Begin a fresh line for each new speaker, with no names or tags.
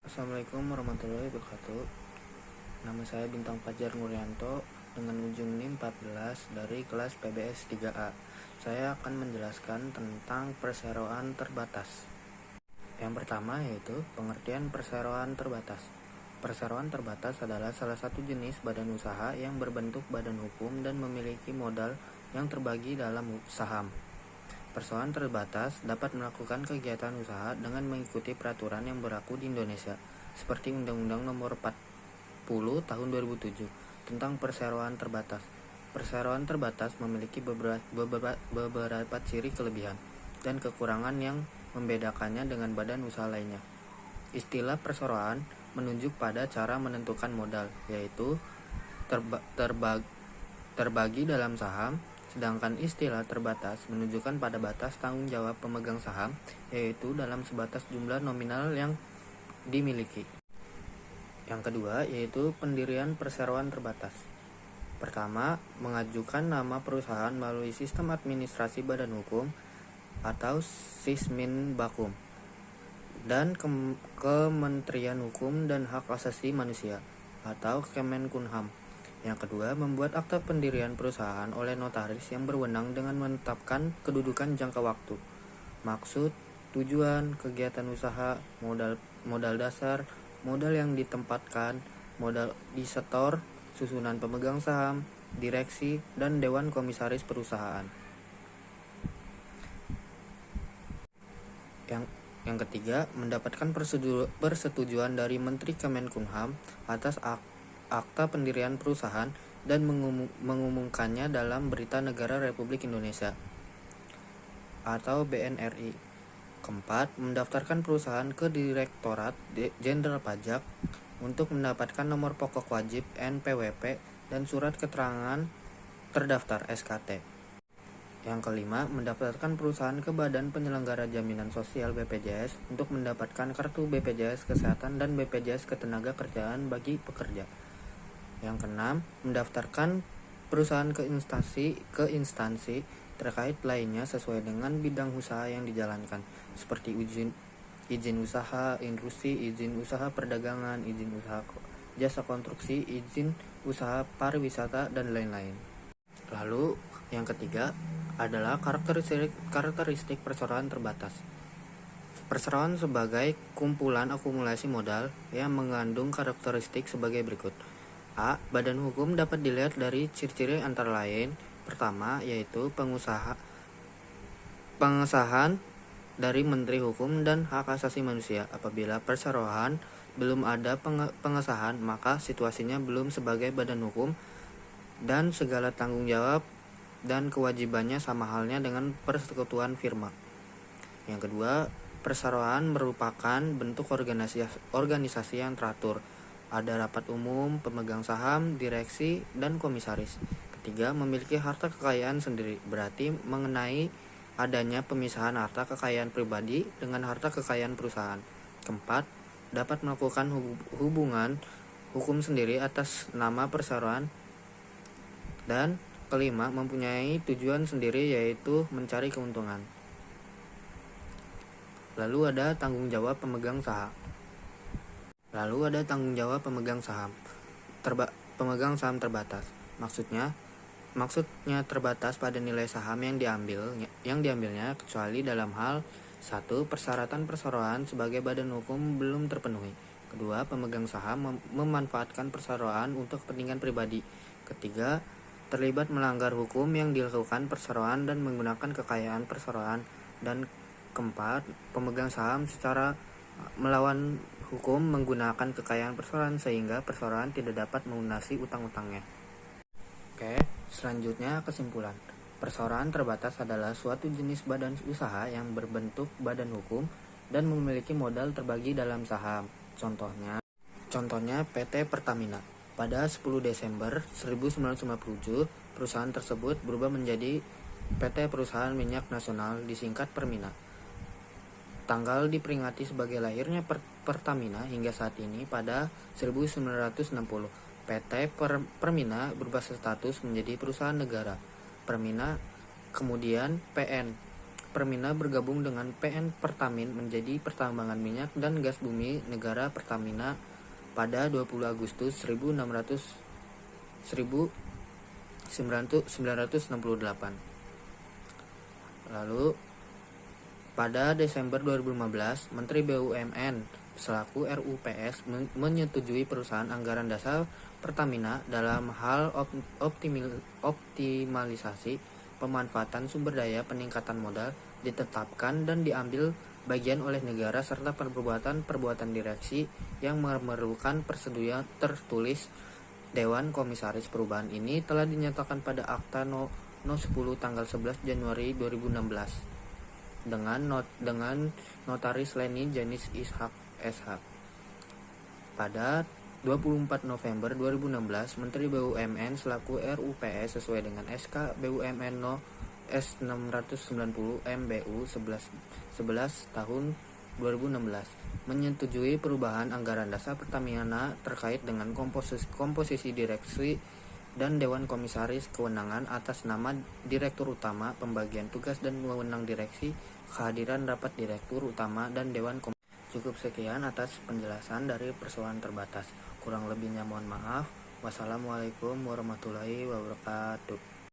Assalamualaikum warahmatullahi wabarakatuh. Nama saya Bintang Fajar Nuryanto dengan ujung NIM 14 dari kelas PBS 3A. Saya akan menjelaskan tentang perseroan terbatas. Yang pertama yaitu pengertian perseroan terbatas. Perseroan terbatas adalah salah satu jenis badan usaha yang berbentuk badan hukum dan memiliki modal yang terbagi dalam saham. Perseroan terbatas dapat melakukan kegiatan usaha dengan mengikuti peraturan yang berlaku di Indonesia, seperti Undang-Undang Nomor 40 Tahun 2007 tentang perseroan terbatas. Perseroan terbatas memiliki beberapa ciri kelebihan dan kekurangan yang membedakannya dengan badan usaha lainnya. Istilah perseroan menunjuk pada cara menentukan modal, yaitu terbagi dalam saham, sedangkan istilah terbatas menunjukkan pada batas tanggung jawab pemegang saham, yaitu dalam sebatas jumlah nominal yang dimiliki. Yang kedua yaitu pendirian perseroan terbatas. Pertama, mengajukan nama perusahaan melalui sistem administrasi badan hukum atau Sisminbakum dan Kementerian Hukum dan Hak Asasi Manusia atau Kemenkumham. Yang kedua, membuat akta pendirian perusahaan oleh notaris yang berwenang dengan menetapkan kedudukan jangka waktu, maksud, tujuan, kegiatan usaha, modal dasar, modal yang ditempatkan, modal disetor, susunan pemegang saham, direksi, dan dewan komisaris perusahaan. Yang ketiga, mendapatkan persetujuan dari Menteri Kemenkumham atas akta pendirian perusahaan dan mengumumkannya dalam Berita Negara Republik Indonesia atau BNRI. Keempat, mendaftarkan perusahaan ke Direktorat Jenderal Pajak untuk mendapatkan nomor pokok wajib NPWP dan surat keterangan terdaftar SKT. Yang kelima, mendaftarkan perusahaan ke Badan Penyelenggara Jaminan Sosial BPJS untuk mendapatkan kartu BPJS Kesehatan dan BPJS Ketenagakerjaan bagi pekerja. Yang keenam, mendaftarkan perusahaan ke instansi terkait lainnya sesuai dengan bidang usaha yang dijalankan, seperti izin usaha industri, izin usaha perdagangan, izin usaha jasa konstruksi, izin usaha pariwisata, dan lain-lain. Lalu, yang ketiga adalah karakteristik perseroan terbatas. Perseroan sebagai kumpulan akumulasi modal yang mengandung karakteristik sebagai berikut. A. Badan hukum dapat dilihat dari ciri-ciri antara lain. Pertama, yaitu pengesahan dari Menteri Hukum dan Hak Asasi Manusia. Apabila perseroan belum ada pengesahan, maka situasinya belum sebagai badan hukum dan segala tanggung jawab dan kewajibannya sama halnya dengan persekutuan firma. Yang kedua, perseroan merupakan bentuk organisasi yang teratur. Ada rapat umum, pemegang saham, direksi, dan komisaris. Ketiga, memiliki harta kekayaan sendiri, berarti mengenai adanya pemisahan harta kekayaan pribadi dengan harta kekayaan perusahaan. Keempat, dapat melakukan hubungan hukum sendiri atas nama perseroan. Dan kelima, mempunyai tujuan sendiri, yaitu mencari keuntungan. Lalu ada tanggung jawab pemegang saham. Pemegang saham terbatas. Maksudnya terbatas pada nilai saham yang diambilnya kecuali dalam hal 1. Persyaratan perseroan sebagai badan hukum belum terpenuhi. Kedua, pemegang saham memanfaatkan perseroan untuk kepentingan pribadi. Ketiga, terlibat melanggar hukum yang dilakukan perseroan dan menggunakan kekayaan perseroan. Dan keempat, pemegang saham secara melawan hukum menggunakan kekayaan perseroan sehingga perseroan tidak dapat melunasi utang-utangnya. Oke, selanjutnya kesimpulan. Perseroan terbatas adalah suatu jenis badan usaha yang berbentuk badan hukum dan memiliki modal terbagi dalam saham. Contohnya PT Pertamina. Pada 10 Desember 1957, perusahaan tersebut berubah menjadi PT Perusahaan Minyak Nasional, disingkat Permina. Tanggal diperingati sebagai lahirnya Pertamina hingga saat ini pada 1960. PT Permina berubah status menjadi perusahaan negara. Permina kemudian PN, Permina bergabung dengan PN Pertamin menjadi Pertambangan Minyak dan Gas Bumi Negara Pertamina pada 20 Agustus 1968. Lalu pada Desember 2015, Menteri BUMN selaku RUPS menyetujui perusahaan anggaran dasar Pertamina dalam hal optimalisasi pemanfaatan sumber daya peningkatan modal ditetapkan dan diambil bagian oleh negara serta perbuatan direksi yang memerlukan persetujuan tertulis Dewan Komisaris Perubahan ini telah dinyatakan pada Akta No 10 tanggal 11 Januari 2016 dengan Notaris Leni Janis Ishak SH. Pada 24 November 2016, Menteri BUMN selaku RUPS sesuai dengan SK BUMN No S690 MBU 11 tahun 2016 menyetujui perubahan anggaran dasar Pertamina terkait dengan komposisi direksi dan Dewan Komisaris, kewenangan atas nama Direktur Utama, pembagian tugas dan wewenang direksi, kehadiran rapat Direktur Utama dan Dewan Komisaris. Cukup sekian atas penjelasan dari persoalan terbatas. Kurang lebihnya mohon maaf. Wassalamualaikum warahmatullahi wabarakatuh.